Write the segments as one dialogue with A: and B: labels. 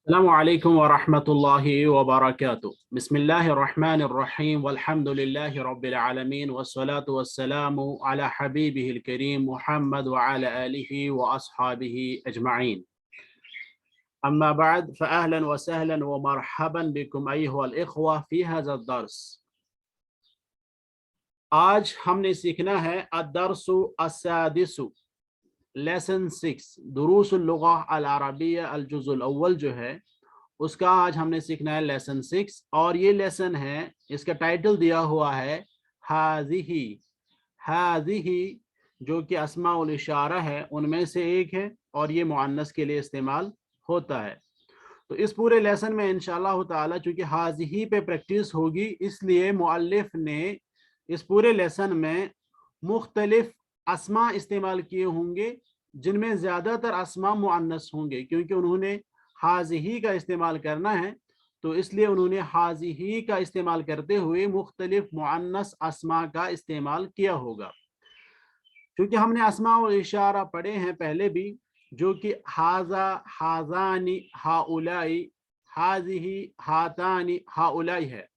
A: अस्सलामु अलैकुम व रहमतुल्लाहि व बरकातुहू। बिस्मिल्लाहिर रहमानिर रहीम वल्हम्दुलिल्लाहि रब्बिल आलमीन वस्सलातु वस्सलामु अला हबीबिहिल करीम मुहम्मद व अला आलिहि व अस्हाबिहि अजमईन। अम्मा बाद फअहलन व सहलन व मरहबन बिकुम अय्युहल इख्वा फी हाज़ा दर्स। आज हमने सीखना है अद-दर्सु अस्सादिसु, लेसन 6, दुरूसुल लुगा अल अरबिया अल जुज़ुल अव्वल जो है उसका आज हमने सीखना है लेसन 6। और ये लेसन है, इसका टाइटल दिया हुआ है हाज़िही। हाज़िही जो कि अस्माउल इशारा है उनमें से एक है और ये मुअन्नस के लिए इस्तेमाल होता है। तो इस पूरे लेसन में इंशाअल्लाह ताला चूँकि हाज़िही पे प्रैक्टिस होगी, इसलिए मुअल्लिफ ने इस पूरे लेसन में मुख्तलिफ अस्मा इस्तेमाल किए होंगे जिनमें ज़्यादातर अस्मा मुअन्नस होंगे, क्योंकि उन्होंने हाज़िही का इस्तेमाल करना है। तो इसलिए उन्होंने हाज़िही का इस्तेमाल करते हुए मुख्तलिफ मुअन्नस अस्मा का इस्तेमाल किया होगा। क्योंकि हमने अस्मा और इशारा पढ़े हैं पहले भी, जो कि हाज़ा, हाज़ानी, हाउलाई, हाज़िही, हातानी, हाउलाई है।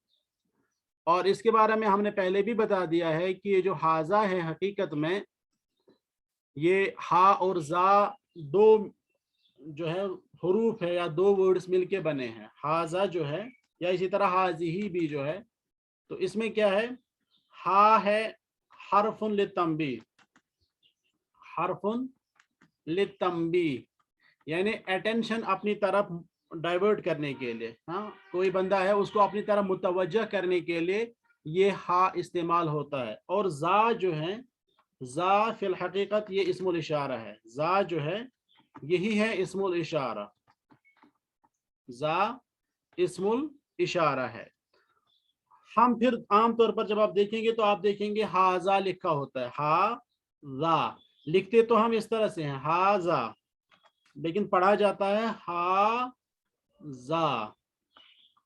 A: और इसके बारे में हमने पहले भी बता दिया है कि ये जो हाज़ा है हकीकत में ये हा और ज़ा दो जो है हरूफ है या दो वर्ड्स मिलके बने हैं। हाज़ा जो है या इसी तरह हाज़िही भी जो है, तो इसमें क्या है, हा है हरफुन लितंबी, हरफुन लितंबी यानी अटेंशन अपनी तरफ डाइवर्ट करने के लिए। हाँ, कोई बंदा है उसको अपनी तरफ मुतवज्जह करने के लिए ये हा इस्तेमाल होता है। और ज़ा जो है, ज़ा फिल हकीकत ये इस्मुल इशारा है। ज़ा जो है यही है इस्मुल इशारा, ज़ा इस्मुल इशारा है। हम फिर आमतौर पर जब आप देखेंगे तो आप देखेंगे हाज़ा लिखा होता है, हा लिखते तो हम इस तरह से हैं हाज़ा, लेकिन पढ़ा जाता है हाज़ा।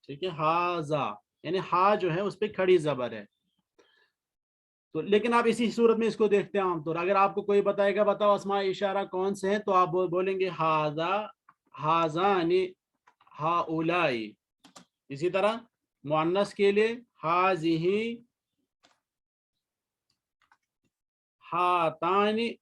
A: ठीक है, हाज़ा यानी हा जो है उस पर खड़ी जबर है। तो लेकिन आप इसी सूरत में इसको देखते हैं आमतौर। अगर आपको कोई बताएगा बताओ अस्मा इशारा कौन से हैं, तो आप बोलेंगे हाज़ा, हाज़ानी, हाउलाई। इसी तरह मुअन्नस के लिए हाज़िही, हातानी,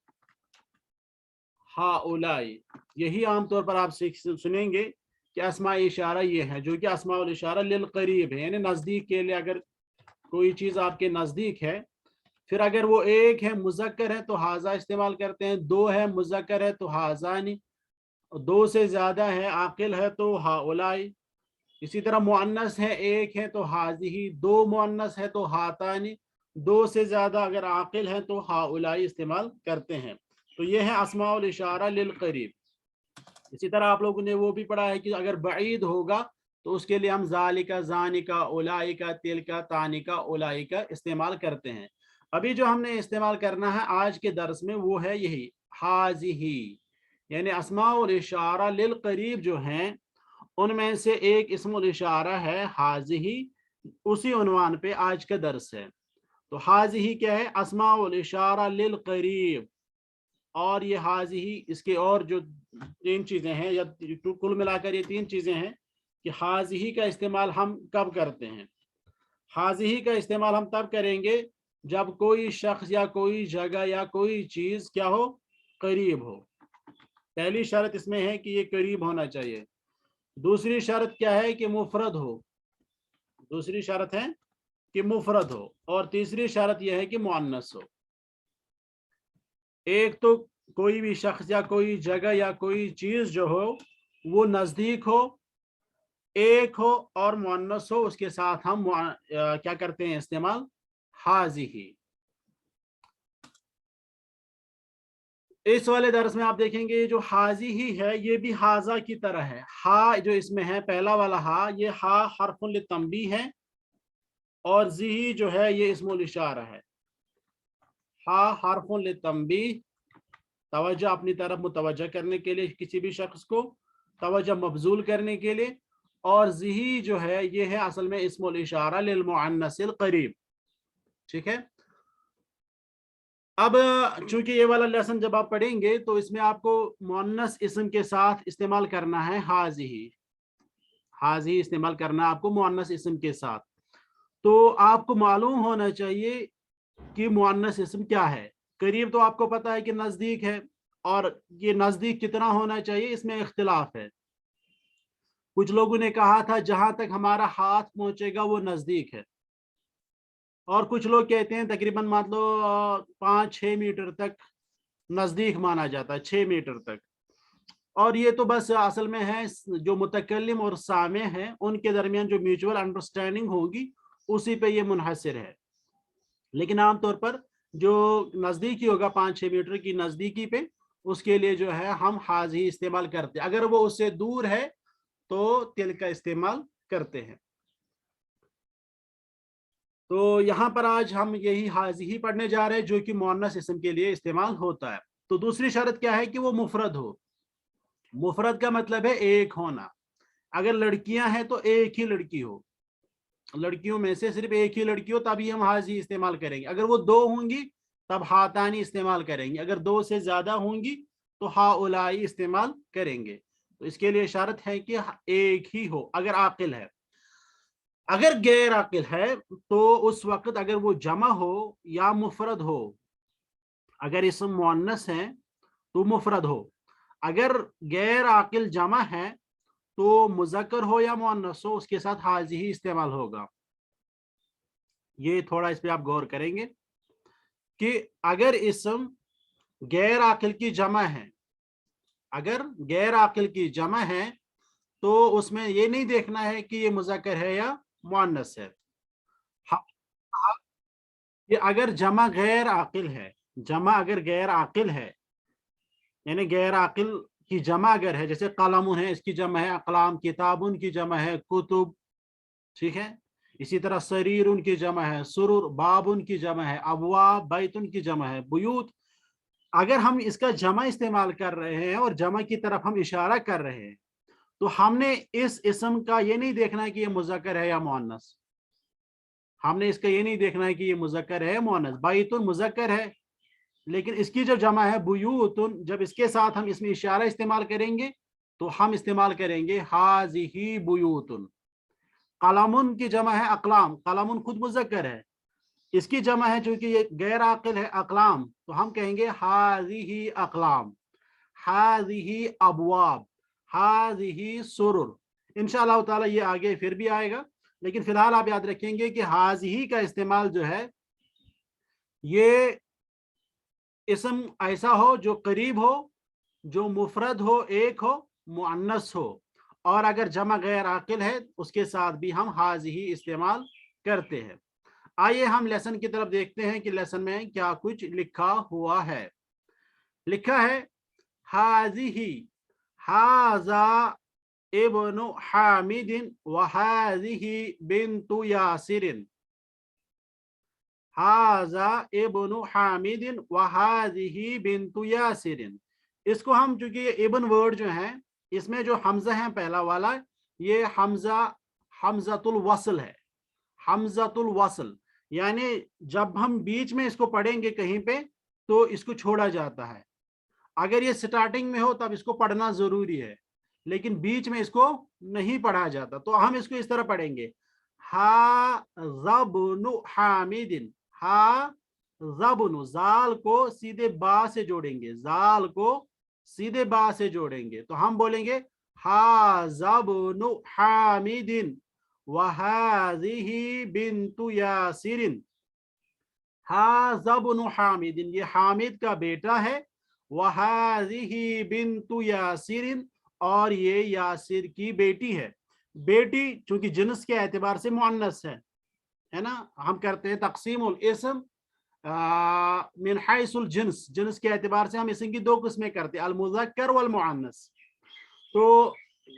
A: हाउलाई। यही आमतौर पर आप सुनेंगे कि अस्मा इशारा ये है, जो कि अस्माउल इशारा लिल करीब है, यानी नज़दीक के लिए। अगर कोई चीज़ आपके नज़दीक है, फिर अगर वो एक है मुज़क्कर है तो हाज़ा इस्तेमाल करते हैं, दो है मुज़क्कर है तो हाज़ानी, दो से ज़्यादा है आकिल है तो हाउलाई। इसी तरह मुअन्नस है एक है तो हाज़िही, दो मुअन्नस है तो हातानी, दो से ज़्यादा अगर आकिल है तो हाउलाई इस्तेमाल करते हैं। तो ये है अस्माउल इशारा लिल करीब। इसी तरह आप लोगों ने वो भी पढ़ा है कि अगर बईद होगा तो उसके लिए हम ज़ालिका, ज़ानिका, उलाइका, तिलका, तानिका, उलाइका इस्तेमाल करते हैं। अभी जो हमने इस्तेमाल करना है आज के दर्स में वो है यही हाज़िही, यानी अस्माउल इशारा लिल करीब जो हैं उनमें से एक इस्मुल इशारा है हाज़िही। उसी उन्वान पे आज का दर्स है। तो हाज़िही क्या है, अस्माउल इशारा लिल करीब। और ये हाज़िही, इसके और जो तीन चीज़ें हैं या कुल मिलाकर ये तीन चीज़ें हैं कि हाज़िही का इस्तेमाल हम कब करते हैं। हाज़िही का इस्तेमाल हम तब करेंगे जब कोई शख्स या कोई जगह या कोई चीज़ क्या हो, करीब हो। पहली शर्त इसमें है कि ये करीब होना चाहिए। दूसरी शर्त क्या है कि मुफरद हो, दूसरी शर्त है कि मुफरद हो। और तीसरी शर्त यह है कि मुअन्नस हो। एक तो कोई भी शख्स या कोई जगह या कोई चीज़ जो हो वो नज़दीक हो, एक हो और मुअन्नस हो, उसके साथ हम क्या करते हैं इस्तेमाल हाज़िही। इस वाले दर्स में आप देखेंगे जो हाज़िही है ये भी हाज़ा की तरह है। हा जो इसमें है पहला वाला हा, ये हा हरफुल लितंबी है और ज़ी जो है ये इस्मुल इशारा है। हा हरफुल लितंबी, तवज्जो अपनी तरफ मुतवज्जह करने के लिए, किसी भी शख्स को तवज्जो मबजूल करने के लिए। और ज़ी जो है ये है असल में इस्मुल इशारा लिल मुअन्नसिल करीब। ठीक है, अब चूंकि ये वाला लेसन जब आप पढ़ेंगे तो इसमें आपको मुअन्नस इस्म के साथ इस्तेमाल करना है हाज़िही। हाजी इस्तेमाल करना आपको मुअन्नस इस्म के साथ। तो आपको मालूम होना चाहिए कि मुअन्नस इस्म क्या है। करीब तो आपको पता है कि नजदीक है, और ये नजदीक कितना होना चाहिए इसमें इख्तिलाफ है। कुछ लोगों ने कहा था जहां तक हमारा हाथ पहुंचेगा वो नजदीक है, और कुछ लोग कहते हैं तकरीबन मान लो 5-6 मीटर तक नजदीक माना जाता है, 6 मीटर तक। और ये तो बस असल में है जो मुतकल्लिम और सामे हैं उनके दरमियान जो म्यूचुअल अंडरस्टैंडिंग होगी उसी पे ये मुनहसर है। लेकिन आमतौर पर जो नजदीकी होगा 5-6 मीटर की नजदीकी पे, उसके लिए जो है हम हाजी इस्तेमाल करते हैं। अगर वो उससे दूर है तो तिल का इस्तेमाल करते हैं। तो यहाँ पर आज हम यही हाजी ही पढ़ने जा रहे हैं जो कि मुअन्नस इस्म के लिए इस्तेमाल होता है। तो दूसरी शर्त क्या है कि वो मुफरद हो। मुफरद का मतलब है एक होना। अगर लड़कियां हैं तो एक ही लड़की हो, लड़कियों में से सिर्फ एक ही लड़की हो, तभी हम हाजी इस्तेमाल करेंगे। अगर वो दो होंगी तब हातानी इस्तेमाल करेंगे। अगर दो से ज्यादा होंगी तो हाउलाई इस्तेमाल करेंगे। तो इसके लिए शर्त है कि एक ही हो अगर आकिल है। अगर गैर आकिल है तो उस वक्त अगर वो जमा हो या मुफरद हो, अगर इसम मुअन्नस है तो मुफरद हो, अगर गैर आकिल जमा है तो मुज़क्कर हो या मुअन्नस हो उसके साथ हाजी ही इस्तेमाल होगा। ये थोड़ा इस पे आप गौर करेंगे कि अगर इसम गैर आकिल की जमा है, अगर गैर आकिल की जमा है तो उसमें ये नहीं देखना है कि ये मुज़क्कर है या मुअन्नस है। ये अगर जमा गैर आकिल है, जमा अगर गैर आकिल है, यानी गैर आकिल की जमा अगर है, जैसे कलमुन है इसकी जमा है अकलाम, किताबुन की जमा है कुतुब, ठीक है। इसी तरह सरीर उनकी जमा है सुरूर, बाब उनकी जमा है अबवाब, बैत उनकी जमा है बुयूत। अगर हम इसका जमा इस्तेमाल कर रहे हैं और जमा की तरफ हम इशारा कर रहे हैं तो हमने इस इसम का ये नहीं देखना है कि ये मुज़क्कर है या मुअन्नस। हमने इसका ये नहीं देखना है कि ये मुज़क्कर है मुअन्नस। बैतुन मुज़क्कर है, लेकिन इसकी जो जमा है बुयूतुन, जब इसके साथ हम इसमें इशारा इस्तेमाल करेंगे तो हम इस्तेमाल करेंगे हाज़िही बुयूतुन। कलमुन की जमा है अकलाम, कलमुन खुद मुज़क्कर है, इसकी जमा है चूंकि ये गैर आकिल है अकलाम, तो हम कहेंगे हाज़िही अकलाम, हाज़िही अबवाब, हाज़िही सुरुर। इंशाअल्लाह ताला ये आगे फिर भी आएगा, लेकिन फिलहाल आप याद रखेंगे कि हाज़िही का इस्तेमाल जो है ये इसम ऐसा हो जो करीब हो, जो मुफरद हो, एक हो, मुअन्नस हो, और अगर जमा गैर आकिल है उसके साथ भी हम हाज़िही इस्तेमाल करते हैं। आइए हम लेसन की तरफ देखते हैं कि लेसन में क्या कुछ लिखा हुआ है। लिखा है हाज़िही, हाज़ा इब्नु हामिदिन व हाज़िही बिन्तु यासिरिन। हाज़ा इब्नु हामिदिन व हाज़िही बिन्तु यासिरिन। इसको हम चूंकि ये इब्न वर्ड जो है इसमें जो हमजा है पहला वाला, ये हमजा हमजातुल वस्ल है, हमजातुल वस्ल। यानी जब हम बीच में इसको पढ़ेंगे कहीं पे तो इसको छोड़ा जाता है। अगर ये स्टार्टिंग में हो तब इसको पढ़ना जरूरी है, लेकिन बीच में इसको नहीं पढ़ा जाता। तो हम इसको इस तरह पढ़ेंगे हा ज़ब्नु हामिदिन, हा ज़ब्नु, जाल को सीधे बा से जोड़ेंगे, जाल को सीधे बा से जोड़ेंगे तो हम बोलेंगे हा ज़ब्नु हामिदिन व हाज़िही बिन्तु यासिरिन। हाज़ब्नु हामिदिन, ये हामिद का बेटा है, व हाज़िही बिन्तु यासिरिन, और ये यासिर की बेटी है। बेटी चूंकि जिन्स के एतबार से मुअन्नस है ना, हम करते हैं तक़सीमुल इस्म मिन हैसुल जिन्स, जिन्स के एतबार से हम इसम की दो किस्में करते हैं, अल मुज़क्कर वल मुअन्नस। तो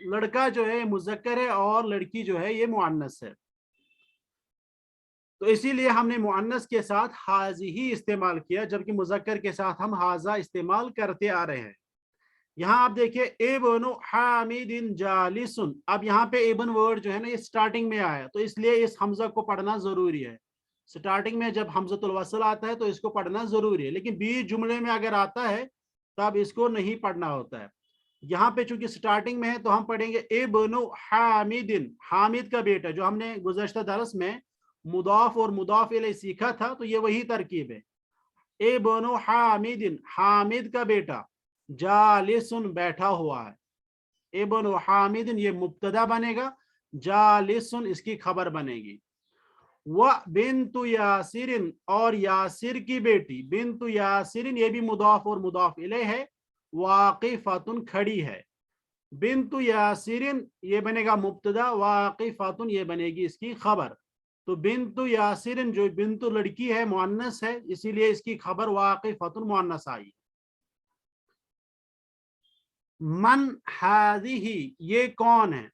A: लड़का जो है मुज़क्कर है और लड़की जो है ये मुअन्नस है। तो इसीलिए हमने मुअन्नस के साथ हाज़ी ही इस्तेमाल किया, जबकि मुज़क्कर के साथ हम हाज़ा इस्तेमाल करते आ रहे हैं। यहाँ आप देखिए इब्नु हामिदिन जालिसुन, अब यहाँ पे इब्न वर्ड जो है ना ये स्टार्टिंग में आया, तो इसलिए इस हमजा को पढ़ना जरूरी है। स्टार्टिंग में जब हमज़तुल वस्ल आता है तो इसको पढ़ना जरूरी है, लेकिन बीच जुमले में अगर आता है तब इसको नहीं पढ़ना होता है। यहाँ पे चूंकि स्टार्टिंग में है तो हम पढ़ेंगे इब्नु हामिदिन, हामिद का बेटा, जो हमने गुज़श्ता दरस में मुदाफ और मुदाफ इलैह सीखा था, तो ये वही तरकीब है। इब्नु हामिदिन, हामिद का बेटा, जालिसुन बैठा हुआ है। इब्नु हामिदिन ये मुब्तदा बनेगा, जालिसुन इसकी खबर बनेगी। व बिन्तु यासिरिन, और यासिर की बेटी, बिन्तु यासिरिन ये भी मुदाफ और मुदाफ इलैह है। वाक़िफ़तुन खड़ी है। बिन्तु यासिरिन ये बनेगा मुब्तदा, वाक़िफ़तुन ये बनेगी इसकी खबर। तो बिन्तु यासिरिन जो बिन्तु लड़की है, मुअन्नस है, इसीलिए इसकी खबर वाक़िफ़तुन मुअन्नस आई। मन हाज़िही ये कौन है।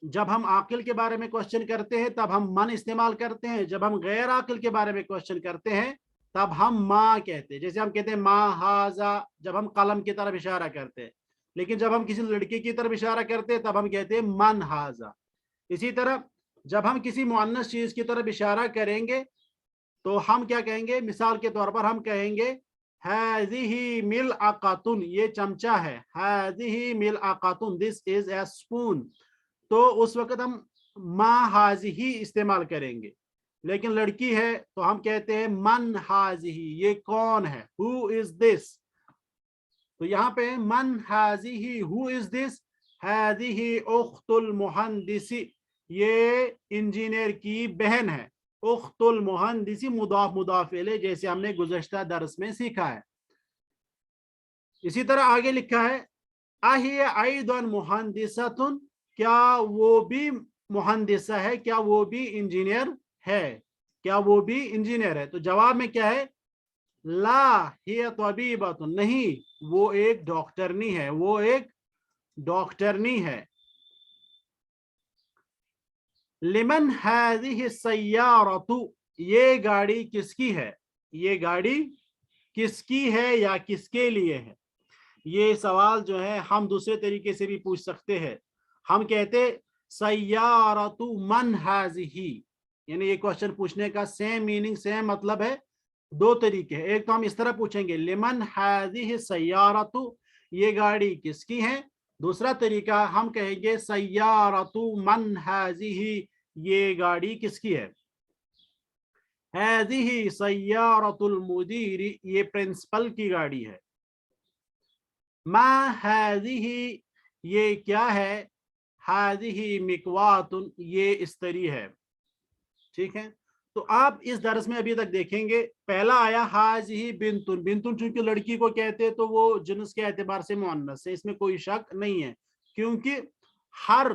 A: जब हम आकिल के बारे में क्वेश्चन करते हैं तब हम मन इस्तेमाल करते हैं, जब हम गैर आकिल के बारे में क्वेश्चन करते हैं तब हम मा कहते हैं। जैसे हम कहते हैं मा हाजा, जब हम कलम की तरफ इशारा करते हैं, लेकिन जब हम किसी लड़के की तरफ इशारा करते हैं तब हम कहते हैं मन हाजा। इसी तरह जब हम किसी मुअन्नस चीज की तरफ इशारा करेंगे तो हम क्या कहेंगे, मिसाल के तौर पर हम कहेंगे हाज़िही मिलअक़तुन, ये चमचा है। हाज़िही मिलअक़तुन, दिस इज ए स्पून। तो उस वक्त हम मा हाज़िही इस्तेमाल करेंगे। लेकिन लड़की है तो हम कहते हैं मन हाज़िही, ये कौन है, हु इज दिस। तो यहाँ पे मन हाज़िही, हु इज दिस। हाज़िही उख्तुल मुहंदिसी, ये इंजीनियर की बहन है। उख्तुल मुहंदिसी मुदाफ मुदाफ इलैह, जैसे हमने गुज़श्ता दर्स में सीखा है। इसी तरह आगे लिखा है अहिय अयदन मुहंदिसतुन, क्या वो भी मुहंदिसा है, क्या वो भी इंजीनियर है, क्या वो भी इंजीनियर है। तो जवाब में क्या है, ला हिय तबीबतुन, नहीं वो एक डॉक्टरनी है, वो एक डॉक्टरनी है। लिमन हाज़िहि सय्यारतु, ये गाड़ी किसकी है, ये गाड़ी किसकी है या किसके लिए है। ये सवाल जो है हम दूसरे तरीके से भी पूछ सकते हैं। हम कहते सय्यारतु मन हाज़िही, यानी ये क्वेश्चन पूछने का सेम मीनिंग, सेम मतलब है। दो तरीके हैं, एक तो हम इस तरह पूछेंगे लिमन हाज़िहि सय्यारतु, ये गाड़ी किसकी है। दूसरा तरीका हम कहेंगे सय्यारतु मन हाज़िही, ये गाड़ी किसकी है। हाज़िही सय्यारतुल मुदीरी, ये प्रिंसिपल की गाड़ी है। मा हाज़िही ये क्या है, हाज़िही मिकवातुन ये इस्तरी है। ठीक है, तो आप इस दरस में अभी तक देखेंगे पहला आया हाज़िही बिन्तुन, बिन्तुन चूंकि लड़की को कहते हैं तो वो जिन्स के एतबार से मुअन्नस है, इसमें कोई शक नहीं है। क्योंकि हर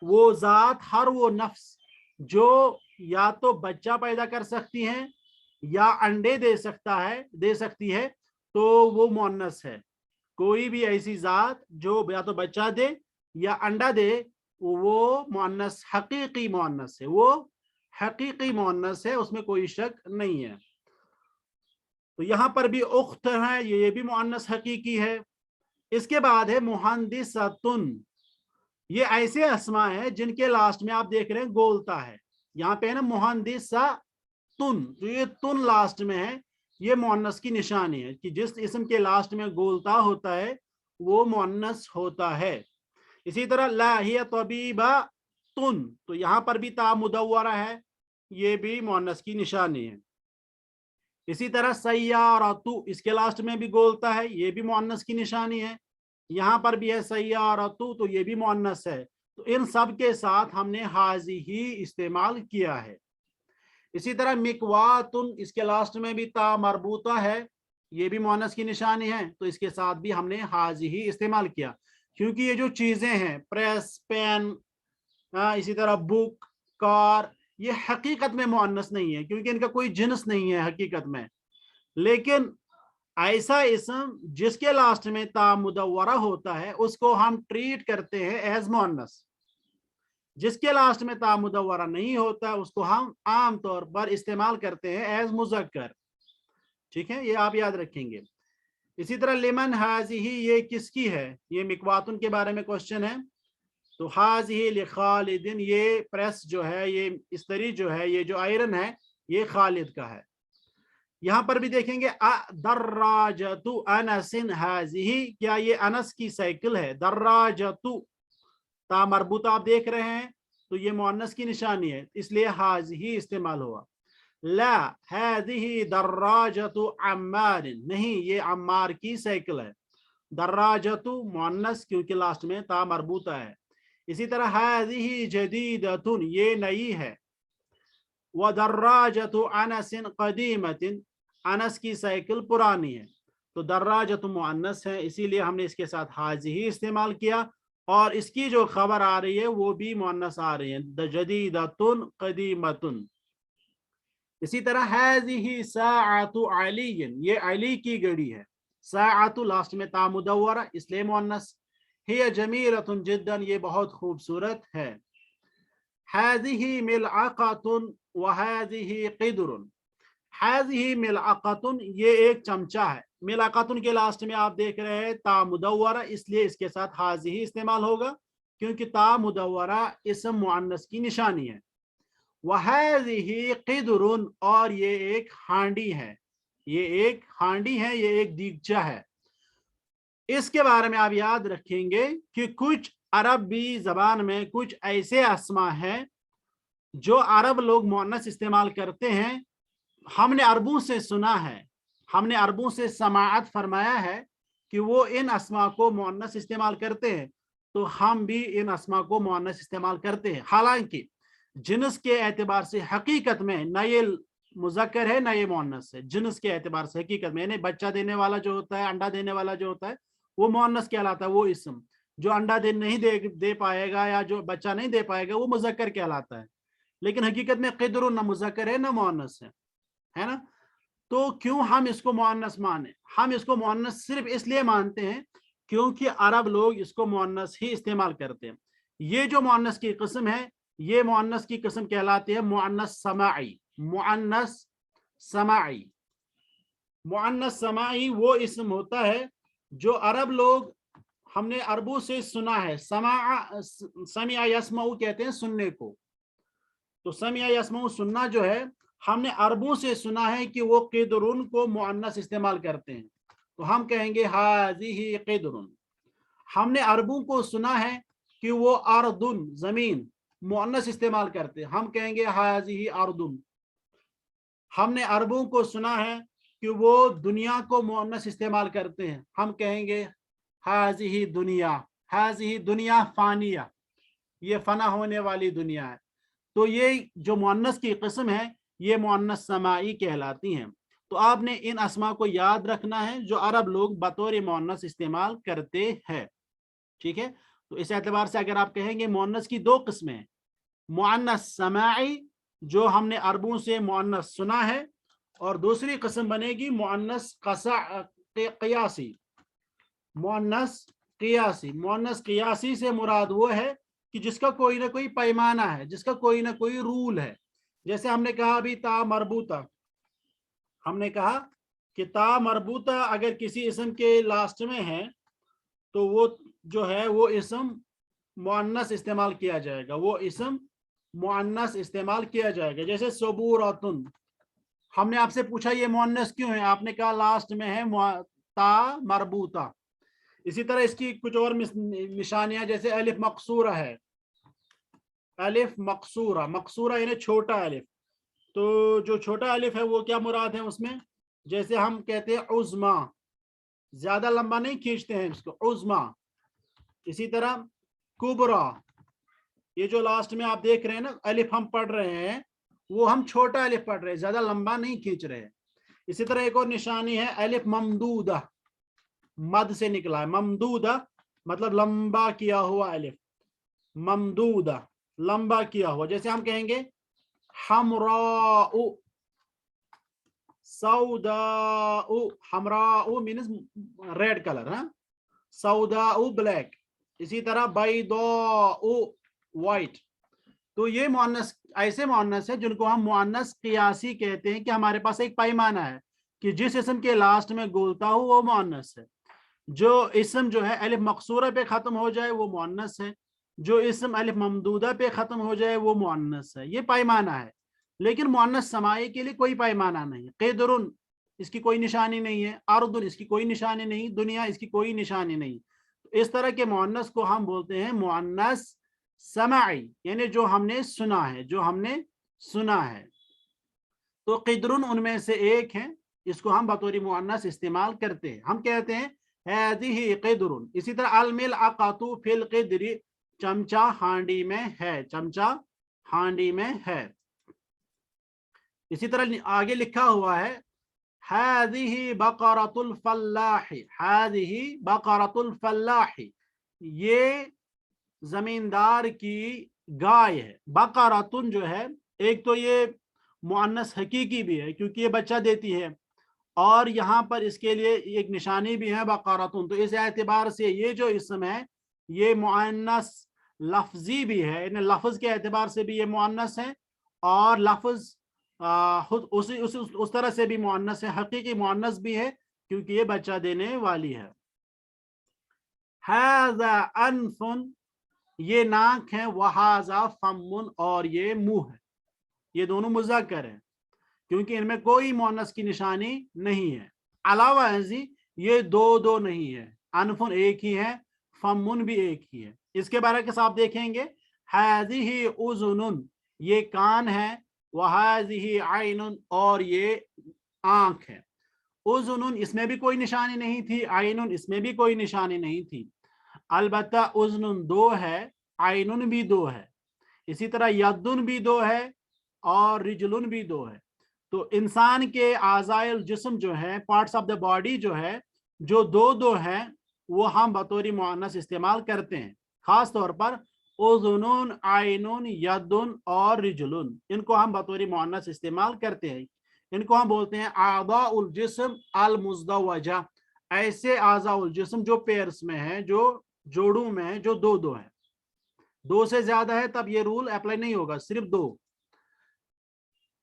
A: वो जात, हर वो नफ्स जो या तो बच्चा पैदा कर सकती है या अंडे दे सकती है, तो वो मुअन्नस है। कोई भी ऐसी जात जो या तो बच्चा दे या अंडा दे, वो मुअन्नस, हकीकी मुअन्नस है, वो हकीकी मुअन्नस है, उसमें कोई शक नहीं है। तो यहाँ पर भी उख्त है, ये भी मुअन्नस हकीकी है। इसके बाद है मुहंदिसतुन, ये ऐसे अस्मा है जिनके लास्ट में आप देख रहे हैं गोलता है। यहाँ पे है ना मुहंदिसतुन, जो ये तुन लास्ट में है, ये मुअन्नस की निशानी है कि जिस इसम के लास्ट में गोलता होता है वो मुअन्नस होता है। इसी तरह ला हिय तबीबा तुन, तो यहाँ पर भी ता मुदव्वरा है, ये भी मुअन्नस की निशानी है। इसी तरह सय्यारतु, इसके लास्ट में भी गोलता है, ये भी मुअन्नस की निशानी है। यहाँ पर भी है सय्यारतु, तो ये भी मुअन्नस है। तो इन सब के साथ हमने हाज़िही इस्तेमाल किया है। इसी तरह मिकवातुन, इसके लास्ट में भी ता मरबूता है, ये भी मुअन्नस की निशानी है, तो इसके साथ भी हमने हाज़िही इस्तेमाल किया। क्योंकि ये जो चीजें हैं प्रेस, पेन, इसी तरह बुक, कार, ये हकीकत में मुअन्नस नहीं है क्योंकि इनका कोई जिन्स नहीं है हकीकत में। लेकिन ऐसा इसम जिसके लास्ट में ता मुदव्वरा होता है उसको हम ट्रीट करते हैं एज मुअन्नस। जिसके लास्ट में ता मुदव्वरा नहीं होता उसको हम आम तौर पर इस्तेमाल करते हैं एज मुज़क्कर। ठीक है, ये आप याद रखेंगे। इसी तरह लिमन हाज़िही, ये किसकी है, ये मिकवातुन के बारे में क्वेश्चन है। तो हाज़िही लिखालिदिन, ये प्रेस जो है, ये इस्तरी जो है, ये जो आयरन है, ये खालिद का है। यहाँ पर भी देखेंगे दर्राजतु अनसिन हाज़िही, क्या ये अनस की साइकिल है। दर्राजतु ता मरबूता आप देख रहे हैं तो ये मुअन्नस की निशानी है, इसलिए हाज़िही इस्तेमाल हुआ। ला हाज़िही दर्राजतु अम्मार, नहीं ये अम्मार की साइकिल है। दर्राजतु मुअन्नस क्योंकि लास्ट में ता मरबूता है। इसी तरह हाज़िही जदीदतुन, ये नई है। व दर्राजतु अनसिन क़दीमतिन, अनस की साइकिल पुरानी है। तो दर्राजतु मुअन्नस है, इसीलिए हमने इसके साथ हाज़िही इस्तेमाल किया, और इसकी जो खबर आ रही है वो भी मुअन्नस आ रही है, जदीदतुन क़दीमतुन। इसी तरह हाज़िही साअतु अलीयन, ये अली की घड़ी है। साअतु लास्ट में ता मुदव्वरा इसलिए मुअन्नस। हिय जमीलतुन जिद्दन, ये बहुत खूबसूरत है। हाज़िही मिलअक़तुन व हाज़िही क़िदरुन, हाज़िही मिलअक़तुन, ये एक चमचा है। मिलअक़तुन के लास्ट में आप देख रहे हैं ता मुदव्वरा, इसलिए इसके साथ हाज़िही इस्तेमाल होगा क्योंकि ता मुदव्वरा इस्म मुअन्नस की निशानी है। व हाज़िही क़िदरुन, और ये एक हांडी है, ये एक हांडी है, ये एक दीगचा है। इसके बारे में आप याद रखेंगे कि कुछ अरबी जबान में कुछ ऐसे अस्मा हैं जो अरब लोग मुअन्नस इस्तेमाल करते हैं। हमने अरबों से सुना है, हमने अरबों से समाअत फरमाया है कि वो इन अस्मा को मुअन्नस इस्तेमाल करते हैं, तो हम भी इन अस्मा को मुअन्नस इस्तेमाल करते हैं। हालांकि जिन्स के एतबार से हकीकत में न ये मुज़क्कर है न ये मुअन्नस है। जिन्स के एतबार से हकीकत में, यानी बच्चा देने वाला जो होता है, अंडा देने वाला जो होता है, वो मुअन्नस कहलाता है। वो इस्म जो अंडा नहीं दे पाएगा या जो बच्चा नहीं दे पाएगा वो मुज़क्कर कहलाता है। लेकिन हकीकत में क़िद्र न मुज़क्कर है न मुअन्नस है ना। तो क्यों हम इसको मुअन्नस माने? हम इसको मुअन्नस सिर्फ इसलिए मानते हैं क्योंकि अरब लोग इसको मुअन्नस ही इस्तेमाल करते हैं। ये जो मुअन्नस की किस्म है, ये मुअन्नस की किस्म कहलाती है मुअन्नस समाई। मुअन्नस समाई, मुअन्नस समाई वो इस्म होता है जो अरब लोग, हमने अरबों से सुना है। समिया यस्माउ कहते हैं सुनने को। तो समिया यस्माउ सुनना जो है, हमने अरबों से सुना है कि वो क़िदरुन को मुअन्नस इस्तेमाल करते हैं, तो हम कहेंगे हाज़िही क़िदरुन। हमने अरबों को सुना है कि वो अर्दुन जमीन मुअन्नस इस्तेमाल करते हैं, हम कहेंगे हाज़िही अर्दुन। हमने अरबों को सुना है कि वो दुनिया को मुअन्नस इस्तेमाल करते हैं, हम कहेंगे हाज़िही दुनिया। हाज़िही दुनिया फानिया, ये फना होने वाली दुनिया है। तो ये जो मुअन्नस की किस्म है ये मुअन्नस समाई कहलाती हैं। तो आपने इन अस्मा को याद रखना है जो अरब लोग बतौर मुअन्नस इस्तेमाल करते हैं। ठीक है, तो इस एतबार से अगर आप कहेंगे मुअन्नस की दो किस्में हैं, मुअन्नस समाई जो हमने अरबों से मुअन्नस सुना है, और दूसरी किस्म बनेगी मुअन्नस क़ियासी। मुअन्नस क़ियासी, मुअन्नस क़ियासी से मुराद वो है कि जिसका कोई ना कोई पैमाना है, जिसका कोई ना कोई रूल है। जैसे हमने कहा अभी ता मरबूता, हमने कहा कि ता मरबूता अगर किसी इस्म के लास्ट में है तो वो जो है वो इस्म मुअन्नस इस्तेमाल किया जाएगा, वो इस्म मुअन्नस इस्तेमाल किया जाएगा। जैसे सबूरतुन, हमने आपसे पूछा ये मुअन्नस क्यों है, आपने कहा लास्ट में है ता मरबूता। इसी तरह इसकी कुछ और निशानियां, जैसे अलिफ मकसूरा है, अलिफ मकसूरा, मकसूरा यानी छोटा अलिफ। तो जो छोटा अलिफ है वो क्या मुराद है उसमें, जैसे हम कहते हैं उज़्मा, ज्यादा लंबा नहीं खींचते हैं इसको, उज़्मा। इसी तरह कुबरा, ये जो लास्ट में आप देख रहे हैं ना अलिफ हम पढ़ रहे हैं, वो हम छोटा अलिफ पढ़ रहे हैं, ज्यादा लंबा नहीं खींच रहे हैं। इसी तरह एक और निशानी है अलिफ ममदूदा, मद से निकला है, ममदूदा मतलब लंबा किया हुआ अलिफ, ममदूदा लंबा किया हुआ। जैसे हम कहेंगे हमराउ, सौदाउ, हमराउ मीन्स रेड कलर है, सौदाउ ब्लैक। इसी तरह बैदाउ वाइट। तो ये मुअन्नस ऐसे मुअन्नस है जिनको हम मुअन्नस क़ियासी कहते हैं कि हमारे पास एक पैमाना है कि जिस इस्म के लास्ट में गोलता हो वो मुअन्नस है। जो इस्म जो है अलिफ मकसूरा पे खत्म हो जाए वो मुअन्नस है, जो इस्म अलिफ ममदूदा पे खत्म हो जाए वो मुअन्नस है। ये पैमाना है। लेकिन मुअन्नस समाई के लिए कोई पैमाना नहीं। क़िदरुन اس کی کوئی نشانی نہیں ہے، اردن اس کی کوئی نشانی نہیں، دنیا اس کی کوئی نشانی نہیں. اس طرح کے مؤنث کو ہم بولتے ہیں مؤنث سمعی، یعنی جو ہم نے سنا ہے، جو ہم نے سنا ہے. تو قدرن ان میں سے ایک ہے، اس کو ہم بطور مؤنث استعمال کرتے ہیں. ہم کہتے ہیں هذه قدرن. اسی طرح الملعقۃ فی القدر، چمچہ ہانڈی میں ہے، چمچہ ہانڈی میں ہے. اسی طرح آگے لکھا ہوا ہے هذه بقرۃ الفلاح، هذه بقرۃ الفلاح، یہ زمیندار کی گائے ہے. بقرۃ جو ہے، ایک تو یہ مؤنث حقیقی بھی ہے کیونکہ یہ بچہ دیتی ہے، اور یہاں پر اس کے لیے ایک نشانی بھی ہے بقرۃ. تو اس اعتبار سے یہ جو اسم ہے یہ مؤنث لفظی بھی ہے، یعنی لفظ کے اعتبار سے بھی یہ مؤنث ہے، اور لفظ اس طرح سے بھی مؤنث ہے، حقیقی مؤنث بھی ہے کیونکہ یہ بچہ دینے والی ہے. ھذا انف، یہ ناک ہے، وھذا فم، اور یہ منہ ہے. یہ دونوں مذکر ہیں کیونکہ ان میں کوئی مؤنث کی نشانی نہیں ہے. علاوہ ازیں یہ دو نہیں ہے، انفن ایک ہی ہے، فمن بھی ایک ہی ہے. اس کے برعکس آپ دیکھیں گے ھذہ اذن، یہ کان ہے، وھذہ عین، اور یہ آنکھ ہے. اذن اس میں بھی کوئی نشانی نہیں تھی، عین اس میں بھی کوئی نشانی نہیں تھی. البتہ اذن دو ہے، عین بھی دو ہے. اسی طرح یدن بھی دو ہے اور رجلن بھی دو ہے. تو انسان کے اعضائے الجسم جو ہے، پارٹس آف دا باڈی جو ہے، جو دو ہیں، وہ ہم بطور مؤنث استعمال کرتے ہیں. خاص طور پر اذن، عین، یدن اور رجلن، ان کو ہم بطور مؤنث استعمال کرتے ہیں. ان کو ہم بولتے ہیں اعضاء الجسم المزدوجہ، ایسے اعضاء الجسم جو پیئرس میں ہیں، جو جوڑوں میں ہیں، جو دو ہیں. دو سے زیادہ ہے تب یہ رول اپلائی نہیں ہوگا، صرف دو.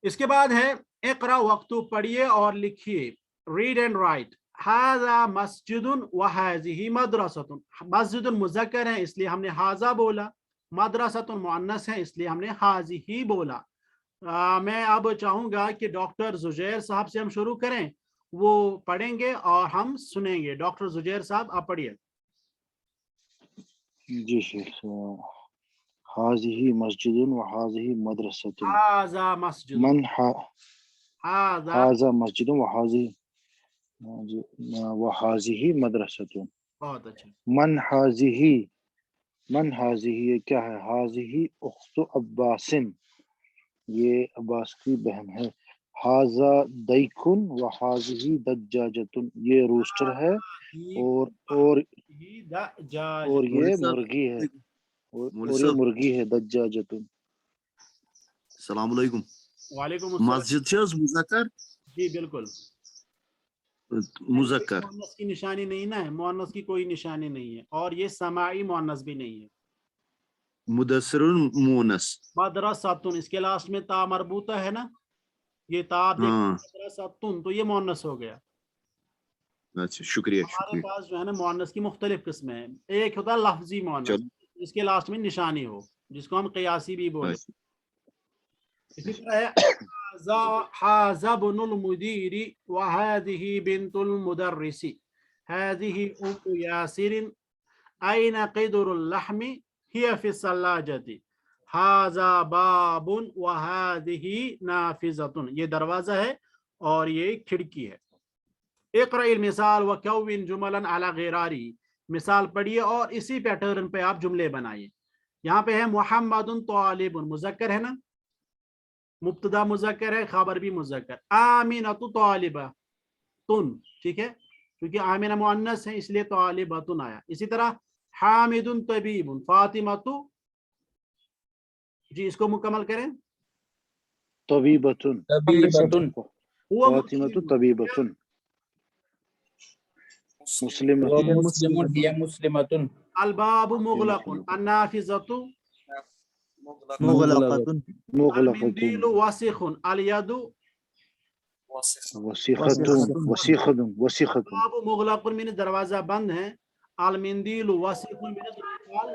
A: اس کے بعد ہے اقرا وقتو، پڑھیے اور لکھیے، ریڈ اینڈ رائٹ. ھذا مسجد وھذہ مدرسۃ. مسجد مذکر ہے اس لیے ہم نے ھذا بولا، مدرسۃ مؤنث ہے اس لیے ہم نے ھذہ بولا. میں اب چاہوں گا کہ ڈاکٹر زجیر صاحب سے ہم شروع کریں، وہ پڑھیں گے اور ہم سنیں گے. ڈاکٹر زجیر صاحب آپ پڑھیے.
B: جی شیخ. ھذہ مسجد وھذہ مدرسۃ.
A: ھذا مسجد،
B: من
A: ھذا،
B: ھذا مسجد وھذہ مدرسۃ.
A: بہت اچھا.
B: من ھذہ یہ کیا ہے؟ ھذہ اخت عباس، یہ عباس کی بہن ہے. ھذا دیک وھذہ دجاجۃ، یہ روسٹر ہے اور یہ مرغی ہے، اور یہ مرغی ہے. دجاجۃ.
C: السلام علیکم.
A: وعلیکم السلام.
C: مسجد چھز مذکر؟
A: جی بالکل
C: مذکر.
A: مؤنث کی نشانی نہیں نا ہے، مؤنث کی کوئی نشانی نہیں ہے، اور یہ سماعی مؤنث بھی نہیں ہے.
C: مدثر مونس.
A: مدرسۃن، اس کے لاسٹ میں تا مربوطہ ہے نا، یہ تا آپ دیکھیں مدرسۃن، تو یہ مؤنث ہو گیا.
C: اچھا شکریہ
A: ہمارے
C: شکریہ.
A: پاس جو ہے نا مؤنث کی مختلف قسمیں ہیں. ایک ہوتا ہے لفظی مؤنث، اس کے لاسٹ میں نشانی ہو، جس کو ہم قیاسی بھی بولیں. اسی طرح ھذا ابن المدیر وھذہ بنت المدرس. ھذہ ام یاسر. این قدر اللحم ہی فی الثلاجۃ. ھذا باب وھذہ نافذۃ، یہ دروازہ ہے اور یہ کھڑکی ہے. اقرأ المثال وکون جملا علی غرارہ. مثال پڑھیے اور اسی پیٹرن پہ آپ جملے بنائیے. یہاں پہ ہے محمد طالب، مذکر ہے نا، مبتدا مذکر ہے، خبر بھی مذکر. آمینۃ طالبہ تن، ٹھیک ہے، کیونکہ آمینہ مؤنث ہے اس لیے طالبۃ آیا. اسی طرح حامد طبیب، فاطمۃ، جی اس کو مکمل کریں.
B: طبیبۃ. فاطمۃ طبیبۃ.
D: مسلمۃ.
A: الباب مغلق. النافذۃ
C: مغلقۃ.
A: المندیل وسخ. الید
B: وسیخۃ.
A: الباب مغلق من، دروازہ بند ہے. المندیل وسخ من، رومال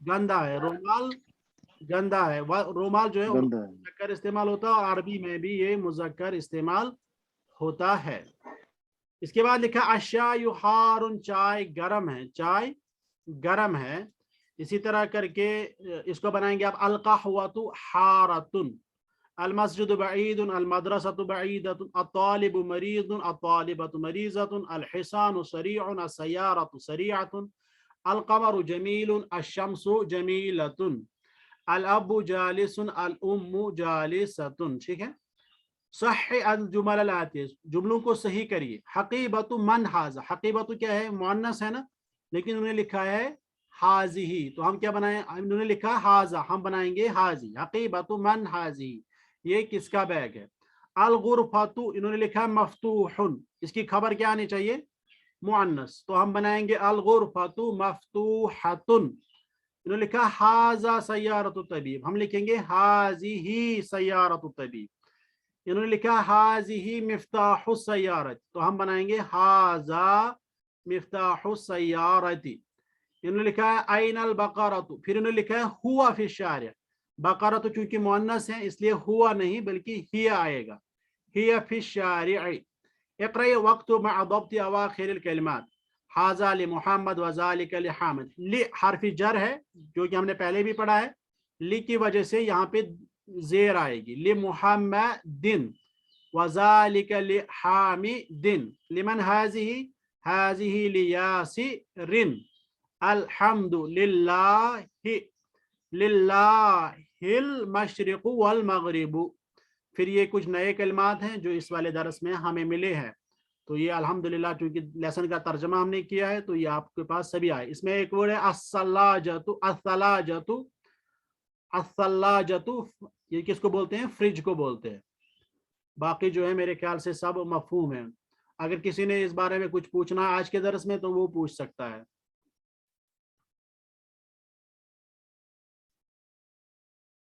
A: گندا ہے، رومال گندا ہے. رومال جو ہے مذکر استعمال ہوتا ہے اور عربی میں بھی یہ مذکر استعمال ہوتا ہے. इसके बाद लिखा अशायु हारुन, चाय गरम है, चाय गरम है. इसी तरह करके इसको बनाएंगे आप अल-कहवतु हारतुन, अल-मस्जिदु बईदुन, अल-मदरसतु बईदतुन, अत-तालिबु मरीदुन, अत-तालिबतु मरीज़तुन, अल-हिसानु सरीउन, अस-सय्यारतु सरीअतुन, अल-क़मरु जमीलुन, अश-शम्सु जमीलतुन, अल-अब्बु जालिसुन, अल-उम्मु जालिसतुन. ठीक है. सही अल-जुमल अल-आतिया, जुमलों को सही करिए. हकीबतु मन हाजा, हकीबतु क्या है, मुअन्नस है ना, लेकिन उन्होंने लिखा है हाजिही, तो हम क्या बनाएं, इन्होंने लिखा हाजा, हम बनाएंगे हाजी. हकीबतु मन हाजी, ये किसका बैग है. अल-गुरफतु, इन्होंने लिखा मफ्तूहुन, इसकी खबर क्या आनी चाहिए, मुअन्नस, तो हम बनाएंगे अल-गुरफतु मफ्तूहतुन. इन्होंने लिखा हाजा सय्यारतु तबीब, हम लिखेंगे हाजिही सय्यारतु तबीब. इन्होंने लिखा हाजिही मिफ्ताहु सय्यारत, तो हम बनाएंगे हाजा मिफ्ताहु सय्यारती. इन्होंने लिखा है ऐनल बकरतु, फिर इन्होंने लिखा है हुआ फी शारिअ. बकरतु चूंकि मुअन्नस है इसलिए हुआ नहीं बल्कि हिया आएगा, हिया फी शारिअ. इक़रा वक्तु मअ ज़ब्ति अवाखिरिल कलिमात, हाजा लि मुहम्मद व ज़ालिका लि हामिद. लि हर्फ जर है जो कि हमने पहले भी पढ़ा है, लि की वजह से यहाँ पे जेर आएगी. लि मुहम्मदिन व ज़ालिका लि हामिदिन, लिमन हाज़िही, हाज़िही लि यासिरिन, अल्हम्दुलिल्लाहि, लिल्लाहिल मशरिक़ु वल मग़रिबु. फिर ये कुछ नए कलिमात हैं जो इस वाले दरस में हमें मिले हैं. तो ये अल्हम्दुलिल्लाह क्योंकि लेसन का तर्जमा हमने किया है तो ये आपके पास सभी आए. इसमें एक वर्ड है अस्सलाजतु, अस्सलाजतु, अस्सलाजतु, ये किसको बोलते हैं, फ्रिज को बोलते हैं. बाकी जो है मेरे ख्याल से सब मफहूम है. अगर किसी ने इस बारे में कुछ पूछना है आज के दरस में तो वो पूछ सकता है.